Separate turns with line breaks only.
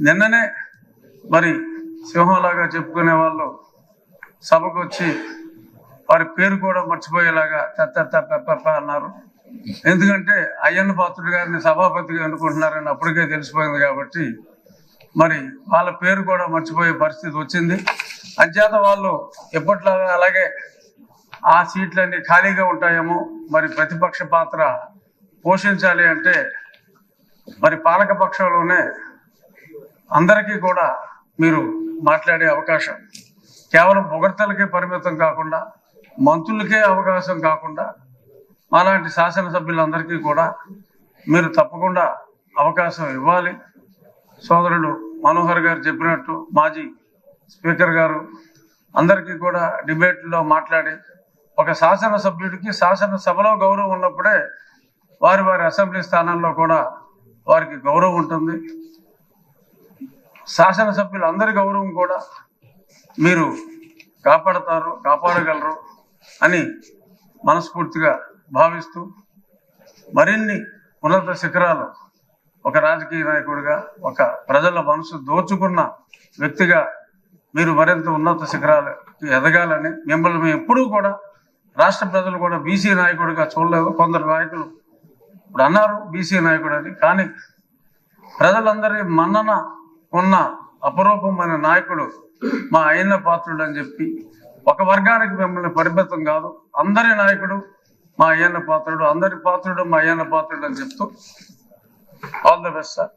నిన్ననే మరి సింహంలాగా చెప్పుకునే వాళ్ళు సభకు వచ్చి వారి పేరు కూడా మర్చిపోయేలాగా పెప్ప అన్నారు. ఎందుకంటే అయ్యన్న పాత్రుడు గారిని సభాపతిగా అనుకుంటున్నారని అప్పటికే తెలిసిపోయింది కాబట్టి మరి వాళ్ళ పేరు కూడా మర్చిపోయే పరిస్థితి వచ్చింది. అంచేత వాళ్ళు ఎప్పట్లాగా అలాగే ఆ సీట్లన్నీ ఖాళీగా ఉంటాయేమో, మరి ప్రతిపక్ష పాత్ర పోషించాలి అంటే మరి పాలక పక్షంలోనే అందరికీ కూడా మీరు మాట్లాడే అవకాశం, కేవలం పొగడ్తలకే పరిమితం కాకుండా మంత్రులకే అవకాశం కాకుండా అలాంటి శాసనసభ్యులందరికీ కూడా మీరు తప్పకుండా అవకాశం ఇవ్వాలి. సోదరుడు మనోహర్ గారు చెప్పినట్టు మాజీ స్పీకర్ గారు అందరికీ కూడా డిబేట్లో మాట్లాడి ఒక శాసనసభ్యుడికి శాసనసభలో గౌరవం ఉన్నప్పుడే వారి వారి అసెంబ్లీ స్థానాల్లో కూడా వారికి గౌరవం ఉంటుంది. శాసనసభ్యులు అందరి గౌరవం కూడా మీరు కాపాడగలరు అని మనస్ఫూర్తిగా భావిస్తూ మరిన్ని ఉన్నత శిఖరాలు ఒక రాజకీయ నాయకుడిగా, ఒక ప్రజల మనసు దోచుకున్న వ్యక్తిగా మీరు మరింత ఉన్నత శిఖరాలకి ఎదగాలని మిమ్మల్ని మేము ఎప్పుడూ కూడా రాష్ట్ర ప్రజలు కూడా బీసీ నాయకుడిగా చూడలేదు. కొందరు నాయకులు ఇప్పుడు అన్నారు బీసీ నాయకుడు అని, కానీ ప్రజలందరి మన్నన ఉన్న అపరూపమైన నాయకుడు మా అయ్యన్న పాత్రుడు అని చెప్పి ఒక వర్గానికి మిమ్మల్ని పరిమితం కాదు, అందరి నాయకుడు మా అయ్యన్న పాత్రుడు, అందరి పాత్రుడు మా అయ్యన్న పాత్రుడు అని చెప్తూ ఆల్ ద బెస్ట్ సార్.